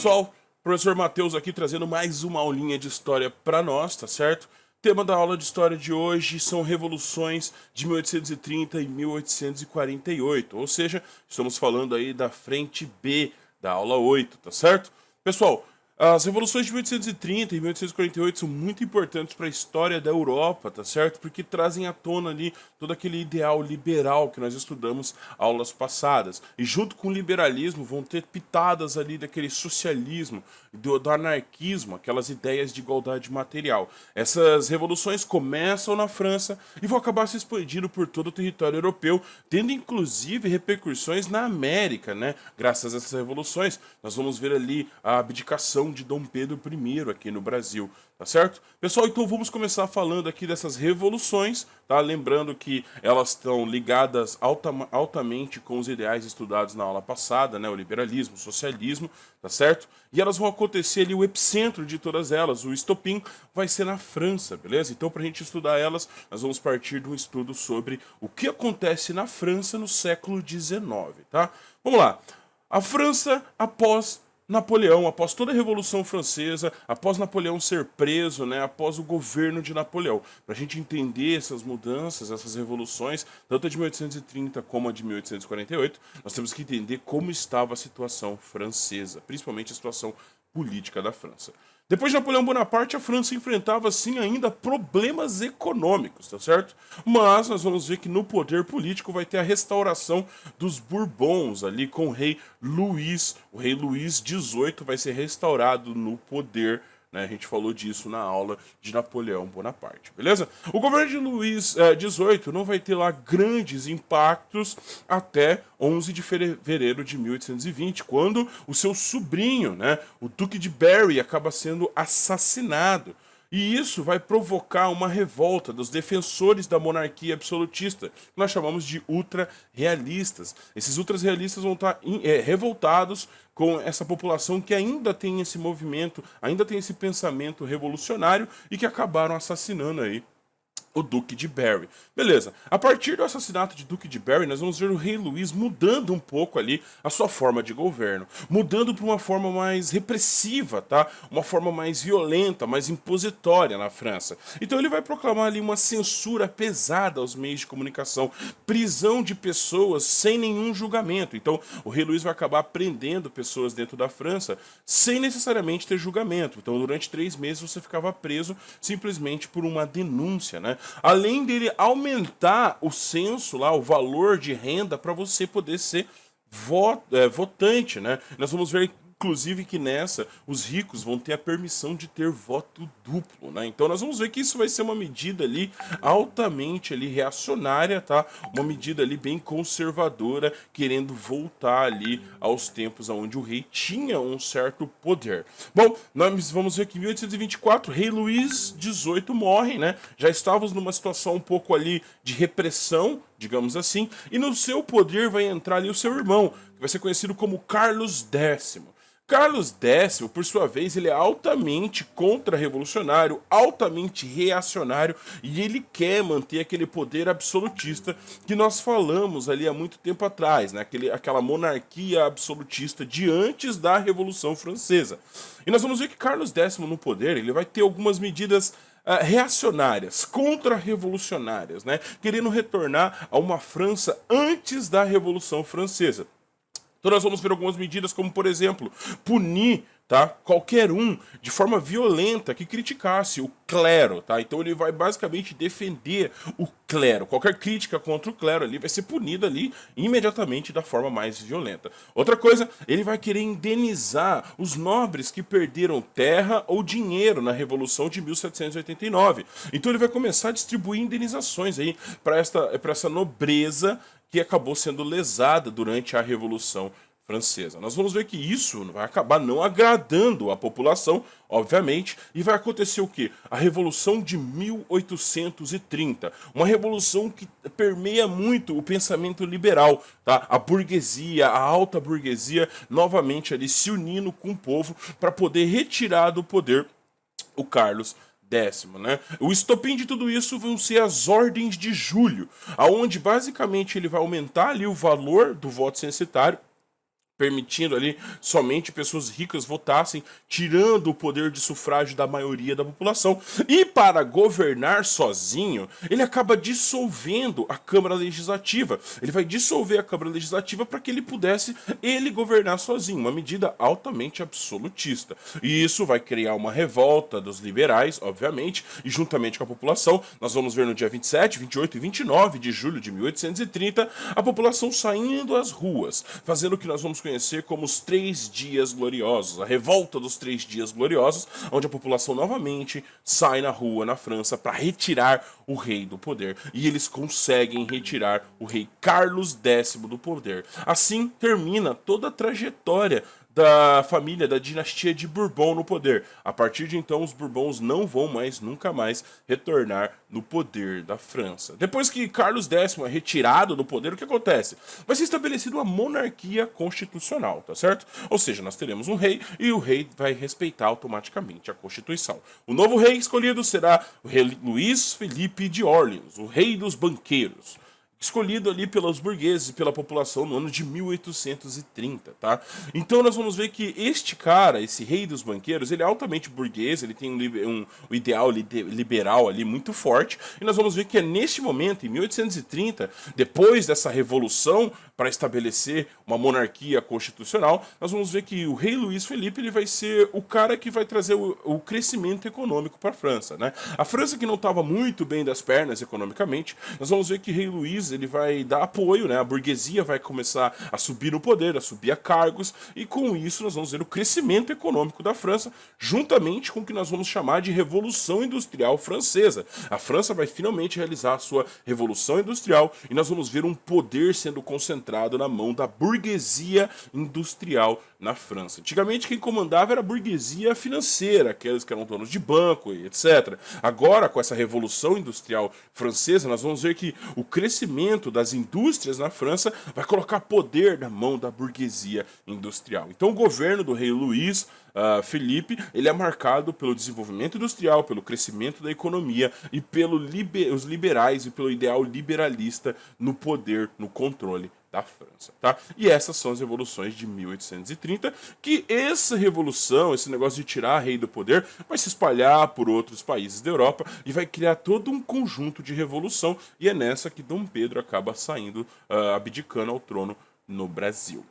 pessoal, professor Matheus aqui trazendo mais uma aulinha de história para nós, tá certo? Tema da aula de história de hoje são revoluções de 1830 e 1848, ou seja, estamos falando aí da frente B da aula 8, tá certo? Pessoal, as revoluções de 1830 e 1848 são muito importantes para a história da Europa, tá certo? Porque trazem à tona ali todo aquele ideal liberal que nós estudamos aulas passadas. E junto com o liberalismo vão ter pitadas ali daquele socialismo, do anarquismo, aquelas ideias de igualdade material. Essas revoluções começam na França e vão acabar se expandindo por todo o território europeu, tendo inclusive repercussões na América, né? Graças a essas revoluções, nós vamos ver ali a abdicação de Dom Pedro I aqui no Brasil, tá certo? Pessoal, então vamos começar falando aqui dessas revoluções, tá? Lembrando que elas estão ligadas altamente com os ideais estudados na aula passada, né? O liberalismo, o socialismo, tá certo? E elas vão acontecer ali, o epicentro de todas elas, o estopim, vai ser na França, beleza? Então, para a gente estudar elas, nós vamos partir de um estudo sobre o que acontece na França no século XIX, tá? Vamos lá. A França, após Napoleão, após toda a Revolução Francesa, após Napoleão ser preso, né, após o governo de Napoleão, para a gente entender essas mudanças, essas revoluções, tanto a de 1830 como a de 1848, nós temos que entender como estava a situação francesa, principalmente a situação política da França. Depois de Napoleão Bonaparte, a França enfrentava, sim, ainda problemas econômicos, tá certo? Mas nós vamos ver que no poder político vai ter a restauração dos Bourbons ali com o rei Luís. O rei Luís XVIII vai ser restaurado no poder, né? A gente falou disso na aula de Napoleão Bonaparte, beleza? O governo de Luís XVIII não vai ter lá grandes impactos até 11 de fevereiro de 1820, quando o seu sobrinho, né, o Duque de Berry, acaba sendo assassinado. E isso vai provocar uma revolta dos defensores da monarquia absolutista, que nós chamamos de ultra-realistas. Esses ultra-realistas vão estar revoltados com essa população que ainda tem esse movimento, ainda tem esse pensamento revolucionário e que acabaram assassinando aí o Duque de Berry. Beleza, a partir do assassinato de Duque de Berry, nós vamos ver o rei Luís mudando um pouco ali a sua forma de governo, mudando para uma forma mais repressiva, tá? Uma forma mais violenta, mais impositória na França. Então ele vai proclamar ali uma censura pesada aos meios de comunicação, prisão de pessoas sem nenhum julgamento. Então o rei Luís vai acabar prendendo pessoas dentro da França sem necessariamente ter julgamento. Então durante 3 meses você ficava preso simplesmente por uma denúncia, né? Além dele aumentar o censo lá, o valor de renda para você poder ser votante, né? Nós vamos ver inclusive que nessa os ricos vão ter a permissão de ter voto duplo, né? Então nós vamos ver que isso vai ser uma medida ali altamente ali reacionária, tá? Uma medida ali bem conservadora, querendo voltar ali aos tempos onde o rei tinha um certo poder. Bom, nós vamos ver que em 1824 rei Luís XVIII morre, né? Já estávamos numa situação um pouco ali de repressão, digamos assim, e no seu poder vai entrar ali o seu irmão, que vai ser conhecido como Carlos X. Carlos X, por sua vez, ele é altamente contra-revolucionário, altamente reacionário e ele quer manter aquele poder absolutista que nós falamos ali há muito tempo atrás, né? Aquela monarquia absolutista de antes da Revolução Francesa. E nós vamos ver que Carlos X no poder, ele vai ter algumas medidas reacionárias, contra-revolucionárias, né? Querendo retornar a uma França antes da Revolução Francesa. Então nós vamos ver algumas medidas como, por exemplo, punir, tá, qualquer um de forma violenta que criticasse o clero, tá? Então ele vai basicamente defender o clero. Qualquer crítica contra o clero ali vai ser punida ali imediatamente da forma mais violenta. Outra coisa, ele vai querer indenizar os nobres que perderam terra ou dinheiro na Revolução de 1789. Então ele vai começar a distribuir indenizações aí para essa nobreza que acabou sendo lesada durante a Revolução Francesa. Nós vamos ver que isso vai acabar não agradando a população, obviamente, e vai acontecer o quê? A Revolução de 1830, uma revolução que permeia muito o pensamento liberal, tá? A burguesia, a alta burguesia, novamente ali se unindo com o povo para poder retirar do poder o Carlos X, né? O estopim de tudo isso vão ser as ordens de julho, aonde basicamente ele vai aumentar ali o valor do voto censitário permitindo ali somente pessoas ricas votassem, tirando o poder de sufrágio da maioria da população. E para governar sozinho, ele acaba dissolvendo a Câmara Legislativa. Ele vai dissolver a Câmara Legislativa para que ele pudesse governar sozinho, uma medida altamente absolutista. E isso vai criar uma revolta dos liberais, obviamente, e juntamente com a população, nós vamos ver no dia 27, 28 e 29 de julho de 1830, a população saindo às ruas, fazendo o que nós vamos conhecer como os 3 Dias Gloriosos, a revolta dos 3 Dias Gloriosos, onde a população novamente sai na rua na França para retirar o rei do poder. E eles conseguem retirar o rei Carlos X do poder. Assim termina toda a trajetória da família, da dinastia de Bourbon no poder. A partir de então, os Bourbons não vão mais, nunca mais, retornar no poder da França. Depois que Carlos X é retirado do poder, o que acontece? Vai ser estabelecida uma monarquia constitucional, tá certo? Ou seja, nós teremos um rei e o rei vai respeitar automaticamente a Constituição. O novo rei escolhido será o rei Luís Felipe de Orleans, o rei dos banqueiros, escolhido ali pelos burgueses e pela população no ano de 1830, tá? Então nós vamos ver que este cara, esse rei dos banqueiros, ele é altamente burguês, ele tem um ideal liberal ali muito forte, e nós vamos ver que é neste momento, em 1830, depois dessa revolução para estabelecer uma monarquia constitucional, nós vamos ver que o rei Luís Felipe ele vai ser o cara que vai trazer o crescimento econômico para a França, né? A França que não estava muito bem das pernas economicamente, nós vamos ver que rei Luís ele vai dar apoio, né? A burguesia vai começar a subir no poder, a subir a cargos, e com isso nós vamos ver o crescimento econômico da França, juntamente com o que nós vamos chamar de Revolução Industrial Francesa. A França vai finalmente realizar a sua Revolução Industrial e nós vamos ver um poder sendo concentrado na mão da burguesia industrial na França. Antigamente quem comandava era a burguesia financeira, aqueles que eram donos de banco e etc. Agora, com essa Revolução Industrial Francesa, nós vamos ver que o crescimento das indústrias na França vai colocar poder na mão da burguesia industrial. Então o governo do rei Luís Felipe, ele é marcado pelo desenvolvimento industrial, pelo crescimento da economia e os liberais e pelo ideal liberalista no poder, no controle da França, tá? E essas são as revoluções de 1830, que essa revolução, esse negócio de tirar rei do poder, vai se espalhar por outros países da Europa e vai criar todo um conjunto de revolução, e é nessa que Dom Pedro acaba saindo, abdicando ao trono no Brasil.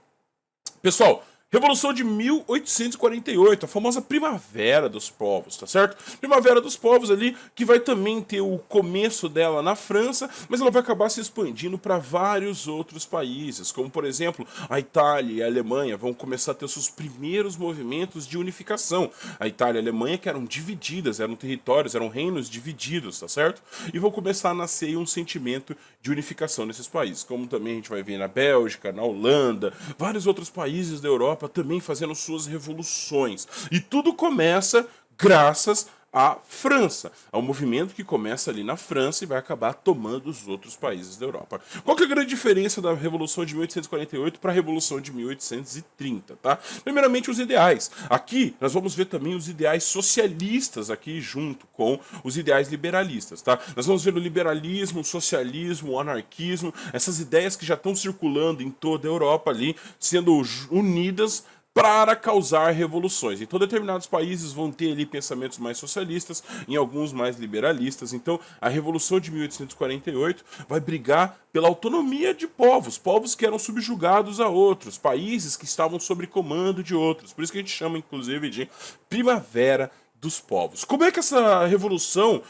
Pessoal, Revolução de 1848, a famosa Primavera dos Povos, tá certo? Primavera dos Povos ali, que vai também ter o começo dela na França, mas ela vai acabar se expandindo para vários outros países, como por exemplo, a Itália e a Alemanha vão começar a ter seus primeiros movimentos de unificação. A Itália e a Alemanha que eram divididas, eram territórios, eram reinos divididos, tá certo? E vão começar a nascer um sentimento de unificação nesses países, como também a gente vai ver na Bélgica, na Holanda, vários outros países da Europa também fazendo suas revoluções. E tudo começa graças à França, ao movimento que começa ali na França e vai acabar tomando os outros países da Europa. Qual que é a grande diferença da Revolução de 1848 para a Revolução de 1830, tá? Primeiramente, os ideais. Aqui nós vamos ver também os ideais socialistas aqui junto com os ideais liberalistas, tá? Nós vamos ver o liberalismo, o socialismo, o anarquismo, essas ideias que já estão circulando em toda a Europa ali, sendo unidas para causar revoluções. Então, determinados países vão ter ali pensamentos mais socialistas, em alguns mais liberalistas. Então, a Revolução de 1848 vai brigar pela autonomia de povos, povos que eram subjugados a outros, países que estavam sob comando de outros. Por isso que a gente chama, inclusive, de Primavera dos Povos. Como é que essa revolução,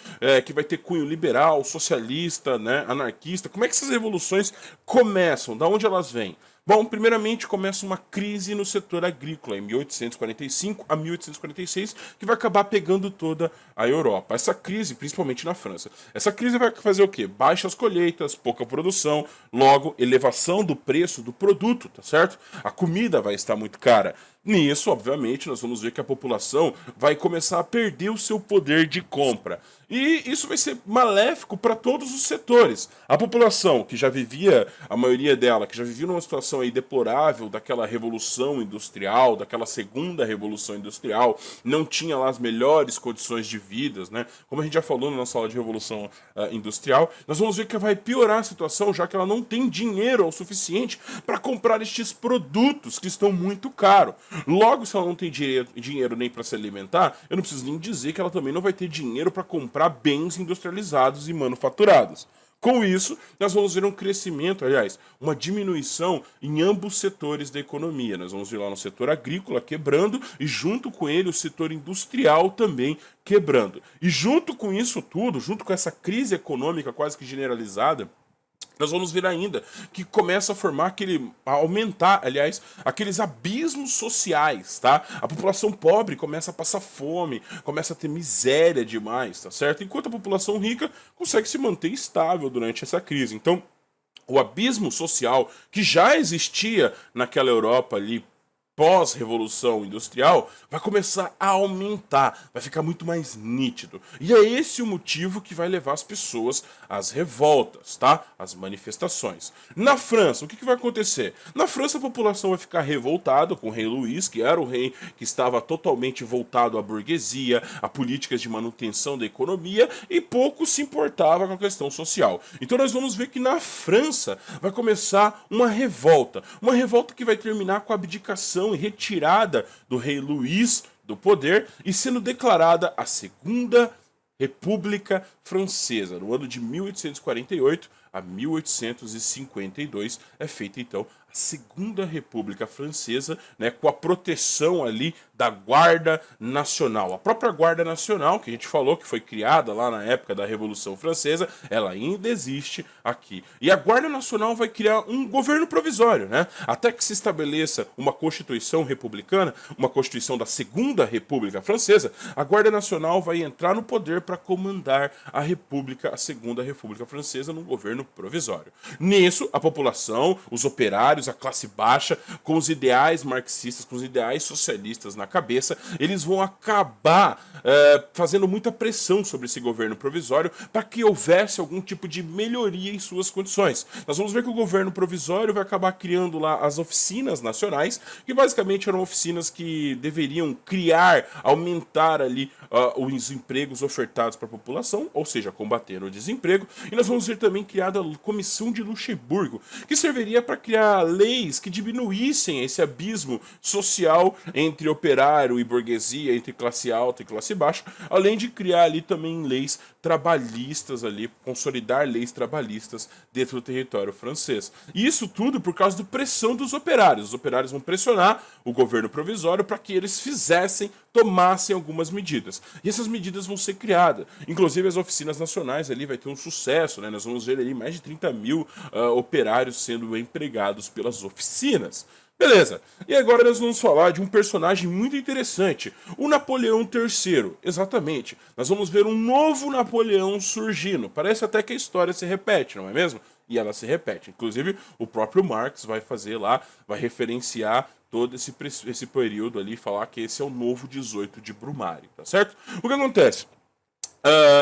que vai ter cunho liberal, socialista, né, anarquista, como é que essas revoluções começam? Da onde elas vêm? Bom, primeiramente começa uma crise no setor agrícola em 1845 a 1846, que vai acabar pegando toda a Europa. Essa crise, principalmente na França. Essa crise vai fazer o quê? Baixas colheitas, pouca produção, logo elevação do preço do produto, tá certo? A comida vai estar muito cara. Nisso, obviamente, nós vamos ver que a população vai começar a perder o seu poder de compra. E isso vai ser maléfico para todos os setores. A população, que já vivia, a maioria dela, que já vivia numa situação situação aí deplorável daquela revolução industrial, daquela segunda revolução industrial, não tinha lá as melhores condições de vida, né? Como a gente já falou na nossa aula de revolução industrial, nós vamos ver que vai piorar a situação, já que ela não tem dinheiro o suficiente para comprar estes produtos que estão muito caros. Logo, se ela não tem dinheiro nem para se alimentar, eu não preciso nem dizer que ela também não vai ter dinheiro para comprar bens industrializados e manufaturados. Com isso, nós vamos ver um crescimento, aliás, uma diminuição em ambos os setores da economia. Nós vamos ver lá no setor agrícola quebrando e junto com ele o setor industrial também quebrando. E junto com isso tudo, junto com essa crise econômica quase que generalizada, nós vamos ver ainda que começa a formar a aumentar, aliás, aqueles abismos sociais, tá? A população pobre começa a passar fome, começa a ter miséria demais, tá certo? Enquanto a população rica consegue se manter estável durante essa crise. Então, o abismo social que já existia naquela Europa ali pós-revolução industrial vai começar a aumentar, vai ficar muito mais nítido. E é esse o motivo que vai levar as pessoas às revoltas, tá? Às manifestações. Na França, o que vai acontecer? Na França a população vai ficar revoltada com o rei Luís, que era o rei que estava totalmente voltado à burguesia, a políticas de manutenção da economia e pouco se importava com a questão social. Então nós vamos ver que na França vai começar uma revolta que vai terminar com a abdicação e retirada do rei Luís do poder e sendo declarada a Segunda República Francesa. No ano de 1848 a 1852 é feita então a Segunda República Francesa, né, com a proteção ali da Guarda Nacional. A própria Guarda Nacional, que a gente falou que foi criada lá na época da Revolução Francesa, ela ainda existe aqui. E a Guarda Nacional vai criar um governo provisório, né? Até que se estabeleça uma Constituição republicana, uma Constituição da Segunda República Francesa, a Guarda Nacional vai entrar no poder para comandar a República, a Segunda República Francesa, num governo provisório. Nisso, a população, os operários, a classe baixa, com os ideais marxistas, com os ideais socialistas na cabeça, eles vão acabar fazendo muita pressão sobre esse governo provisório para que houvesse algum tipo de melhoria em suas condições. Nós vamos ver que o governo provisório vai acabar criando lá as oficinas nacionais, que basicamente eram oficinas que deveriam criar, aumentar ali os empregos ofertados para a população, ou seja, combater o desemprego. E nós vamos ver também criada a Comissão de Luxemburgo, que serviria para criar leis que diminuíssem esse abismo social entre operário e burguesia, entre classe alta e classe baixa, além de criar ali também leis trabalhistas ali, consolidar leis trabalhistas dentro do território francês. E isso tudo por causa da pressão dos operários. Os operários vão pressionar o governo provisório para que eles tomassem algumas medidas. E essas medidas vão ser criadas. Inclusive as oficinas nacionais ali vai ter um sucesso, né? Nós vamos ver ali mais de 30 mil operários sendo empregados pelas oficinas. Beleza, e agora nós vamos falar de um personagem muito interessante, o Napoleão III. Exatamente, nós vamos ver um novo Napoleão surgindo. Parece até que a história se repete, não é mesmo? E ela se repete. Inclusive, o próprio Marx vai fazer lá, vai referenciar todo esse período ali, falar que esse é o novo 18 de Brumário, tá certo? O que acontece?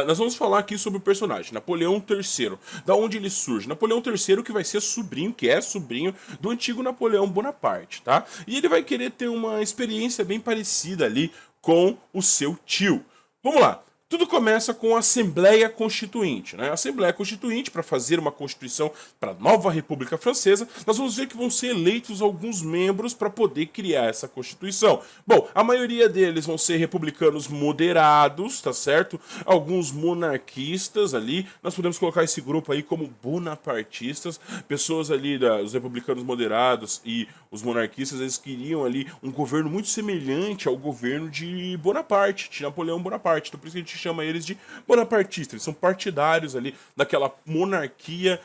Nós vamos falar aqui sobre o personagem, Napoleão III. Da onde ele surge? Napoleão III que vai ser sobrinho, que é sobrinho do antigo Napoleão Bonaparte, tá? E ele vai querer ter uma experiência bem parecida ali com o seu tio. Vamos lá. Tudo começa com a Assembleia Constituinte, né? A Assembleia Constituinte, para fazer uma Constituição para a nova República Francesa, nós vamos ver que vão ser eleitos alguns membros para poder criar essa Constituição. Bom, a maioria deles vão ser republicanos moderados, tá certo? Alguns monarquistas ali, nós podemos colocar esse grupo aí como bonapartistas, pessoas ali, os republicanos moderados e os monarquistas, eles queriam ali um governo muito semelhante ao governo de Bonaparte, de Napoleão Bonaparte, então por isso que a gente chama eles de bonapartistas, eles são partidários ali daquela monarquia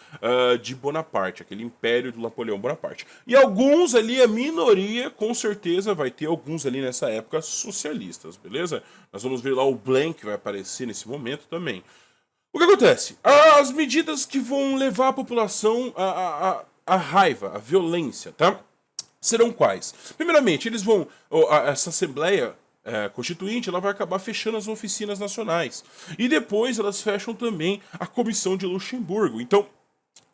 de Bonaparte, aquele império do Napoleão Bonaparte. E alguns ali, a minoria, com certeza vai ter alguns ali nessa época socialistas, beleza? Nós vamos ver lá o Blanc que vai aparecer nesse momento também. O que acontece? As medidas que vão levar a população à raiva, à violência, tá? Serão quais? Primeiramente, eles vão, essa Assembleia Constituinte, ela vai acabar fechando as oficinas nacionais. E depois elas fecham também a Comissão de Luxemburgo. Então,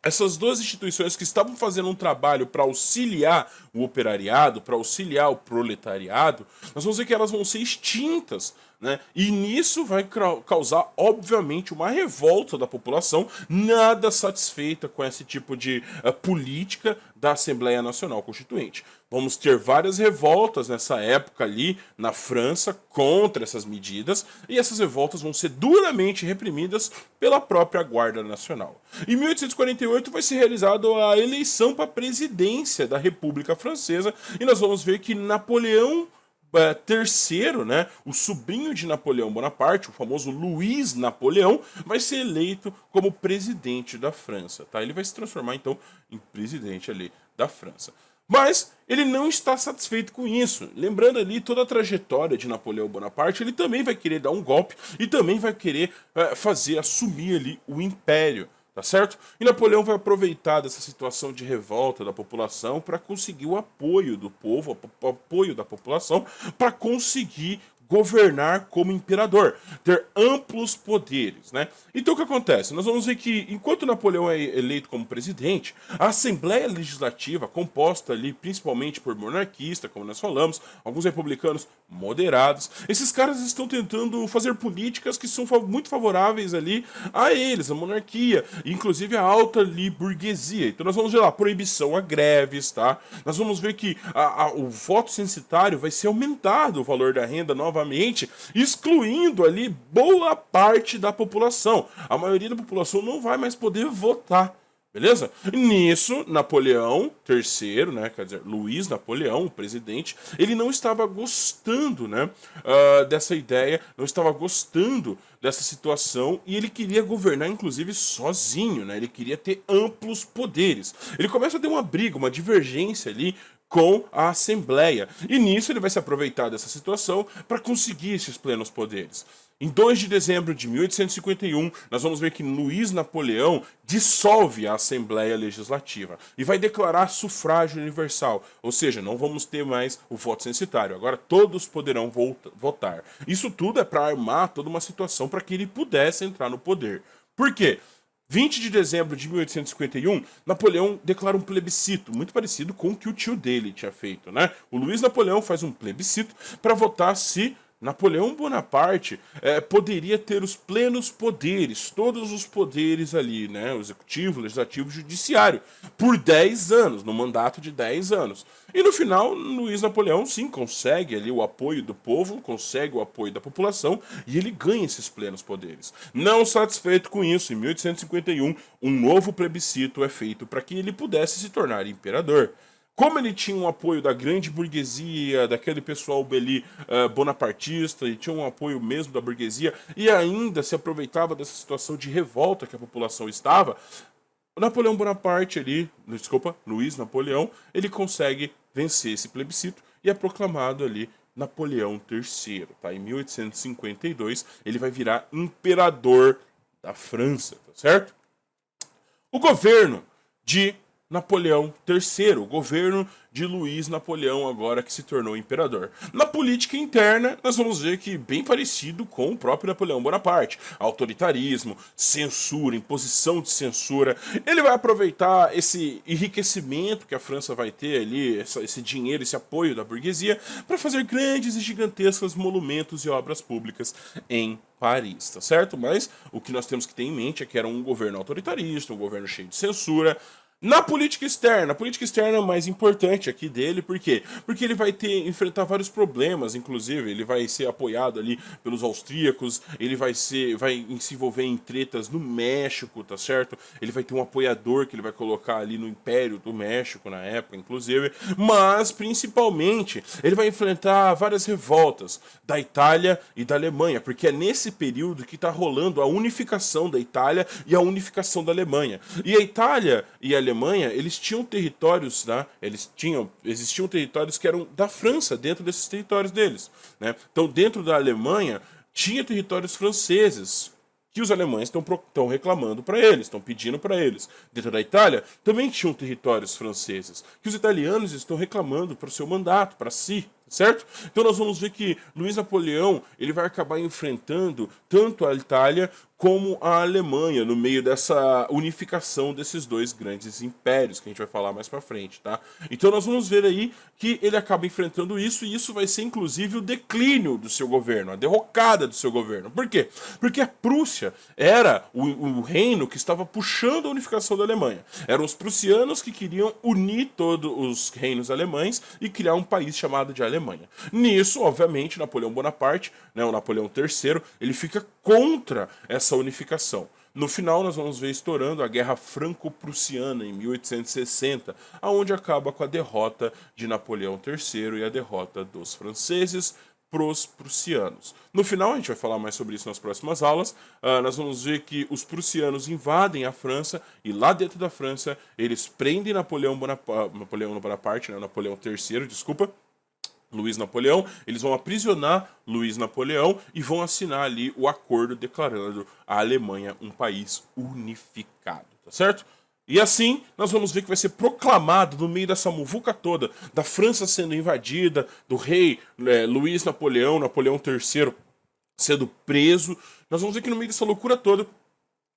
essas duas instituições que estavam fazendo um trabalho para auxiliar o operariado, para auxiliar o proletariado, nós vamos ver que elas vão ser extintas, né? E nisso vai causar, obviamente, uma revolta da população, nada satisfeita com esse tipo de política da Assembleia Nacional Constituinte. Vamos ter várias revoltas nessa época ali na França contra essas medidas, e essas revoltas vão ser duramente reprimidas pela própria Guarda Nacional. Em 1848 vai ser realizada a eleição para a presidência da República Francesa, e nós vamos ver que Napoleão terceiro, né, o sobrinho de Napoleão Bonaparte, o famoso Luiz Napoleão, vai ser eleito como presidente da França, tá? Ele vai se transformar então em presidente ali da França. Mas ele não está satisfeito com isso. Lembrando ali toda a trajetória de Napoleão Bonaparte, ele também vai querer dar um golpe e também vai querer assumir ali o império. Tá certo? E Napoleão vai aproveitar dessa situação de revolta da população para conseguir o apoio do povo, o apoio da população, para conseguir governar como imperador, ter amplos poderes, né? Então o que acontece? Nós vamos ver que enquanto Napoleão é eleito como presidente, a Assembleia Legislativa, composta ali principalmente por monarquistas, como nós falamos, alguns republicanos moderados, esses caras estão tentando fazer políticas que são muito favoráveis ali a eles, a monarquia, inclusive a alta ali burguesia. Então nós vamos ver lá, proibição a greves, tá? Nós vamos ver que o voto censitário vai ser aumentado, o valor da renda novamente, excluindo ali boa parte da população. A maioria da população não vai mais poder votar. Beleza? Nisso, Napoleão III, né, quer dizer, Luiz Napoleão, o presidente, ele não estava gostando, né, dessa ideia, não estava gostando dessa situação e ele queria governar, inclusive, sozinho, né, ele queria ter amplos poderes. Ele começa a ter uma briga, uma divergência ali com a Assembleia. E nisso ele vai se aproveitar dessa situação para conseguir esses plenos poderes. Em 2 de dezembro de 1851, nós vamos ver que Luiz Napoleão dissolve a Assembleia Legislativa e vai declarar sufrágio universal, ou seja, não vamos ter mais o voto censitário, agora todos poderão votar. Isso tudo é para armar toda uma situação para que ele pudesse entrar no poder. Por quê? 20 de dezembro de 1851, Napoleão declara um plebiscito, muito parecido com o que o tio dele tinha feito, né? O Luiz Napoleão faz um plebiscito para votar se Napoleão Bonaparte poderia ter os plenos poderes, todos os poderes ali, né? O executivo, o legislativo, o judiciário, por 10 anos, no mandato de 10 anos. E no final, Luiz Napoleão, sim, consegue ali o apoio do povo, consegue o apoio da população e ele ganha esses plenos poderes. Não satisfeito com isso, em 1851, um novo plebiscito é feito para que ele pudesse se tornar imperador. Como ele tinha um apoio da grande burguesia, daquele pessoal ali bonapartista, e tinha um apoio mesmo da burguesia, e ainda se aproveitava dessa situação de revolta que a população estava, Napoleão Bonaparte ali, desculpa, Luiz Napoleão, ele consegue vencer esse plebiscito e é proclamado ali Napoleão III, tá? Em 1852, ele vai virar imperador da França, tá certo? O governo de Napoleão III, o governo de Luiz Napoleão, agora que se tornou imperador. Na política interna, nós vamos ver que bem parecido com o próprio Napoleão Bonaparte. Autoritarismo, censura, imposição de censura. Ele vai aproveitar esse enriquecimento que a França vai ter ali, esse dinheiro, esse apoio da burguesia, para fazer grandes e gigantescos monumentos e obras públicas em Paris, tá certo? Mas o que nós temos que ter em mente é que era um governo autoritarista, um governo cheio de censura. Na política externa, a política externa é mais importante aqui dele, por quê? Porque ele vai enfrentar vários problemas, inclusive, ele vai ser apoiado ali pelos austríacos, ele vai se envolver em tretas no México, tá certo? Ele vai ter um apoiador que ele vai colocar ali no Império do México na época, inclusive, mas principalmente ele vai enfrentar várias revoltas da Itália e da Alemanha, porque é nesse período que está rolando a unificação da Itália e a unificação da Alemanha. E a Itália e a Alemanha, eles tinham territórios, tá? Existiam territórios que eram da França dentro desses territórios deles, né? Então, dentro da Alemanha, tinha territórios franceses que os alemães estão reclamando para eles, estão pedindo para eles. Dentro da Itália, também tinham territórios franceses que os italianos estão reclamando para o seu mandato, para si, certo? Então nós vamos ver que Luiz Napoleão ele vai acabar enfrentando tanto a Itália como a Alemanha, no meio dessa unificação desses dois grandes impérios, que a gente vai falar mais pra frente, tá? Então nós vamos ver aí que ele acaba enfrentando isso, e isso vai ser inclusive o declínio do seu governo, a derrocada do seu governo. Por quê? Porque a Prússia era o reino que estava puxando a unificação da Alemanha. Eram os prussianos que queriam unir todos os reinos alemães e criar um país chamado de Alemanha. Nisso, obviamente, Napoleão Bonaparte, né, o Napoleão III, ele fica contra essa unificação. No final, nós vamos ver estourando a Guerra Franco-Prussiana, em 1860, aonde acaba com a derrota de Napoleão III e a derrota dos franceses pros prussianos. No final, a gente vai falar mais sobre isso nas próximas aulas, nós vamos ver que os prussianos invadem a França, e lá dentro da França, eles prendem Napoleão Bonaparte, né, Napoleão III, desculpa, Luiz Napoleão, eles vão aprisionar Luiz Napoleão e vão assinar ali o acordo declarando a Alemanha um país unificado, tá certo? E assim, nós vamos ver que vai ser proclamado no meio dessa muvuca toda, da França sendo invadida, do rei Luiz Napoleão, Napoleão III sendo preso, nós vamos ver que no meio dessa loucura toda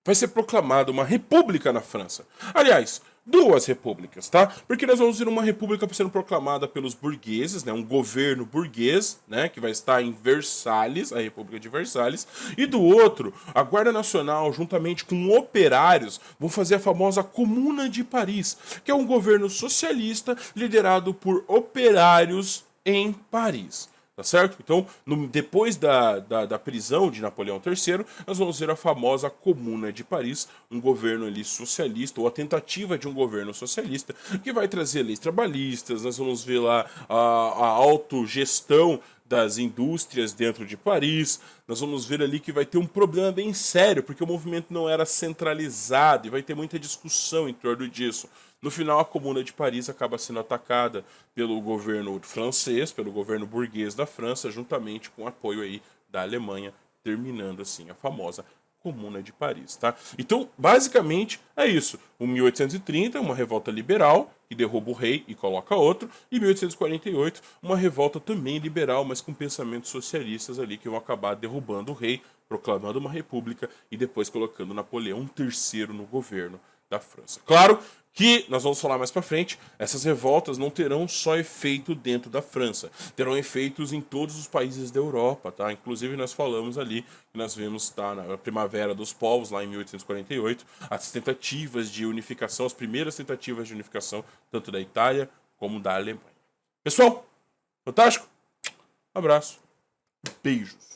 vai ser proclamada uma república na França. Aliás, duas repúblicas, tá? Porque nós vamos ver uma república sendo proclamada pelos burgueses, né? Um governo burguês, né? Que vai estar em Versalhes, a República de Versalhes. E do outro, a Guarda Nacional, juntamente com operários, vão fazer a famosa Comuna de Paris, que é um governo socialista liderado por operários em Paris. Tá certo? Então, depois da prisão de Napoleão III, nós vamos ver a famosa Comuna de Paris, um governo ali socialista, ou a tentativa de um governo socialista, que vai trazer leis trabalhistas, nós vamos ver lá a autogestão das indústrias dentro de Paris, nós vamos ver ali que vai ter um problema bem sério, porque o movimento não era centralizado, e vai ter muita discussão em torno disso. No final, a Comuna de Paris acaba sendo atacada pelo governo francês, pelo governo burguês da França, juntamente com o apoio aí da Alemanha, terminando assim a famosa Comuna de Paris, tá? Então, basicamente, é isso. O 1830, uma revolta liberal, que derruba o rei e coloca outro, e 1848, uma revolta também liberal, mas com pensamentos socialistas ali, que vão acabar derrubando o rei, proclamando uma república e depois colocando Napoleão III no governo da França. Claro que, nós vamos falar mais pra frente, essas revoltas não terão só efeito dentro da França, terão efeitos em todos os países da Europa, tá? Inclusive nós falamos ali, que nós vimos, tá, na Primavera dos Povos, lá em 1848, as tentativas de unificação, as primeiras tentativas de unificação, tanto da Itália como da Alemanha. Pessoal, fantástico? Abraço, beijos.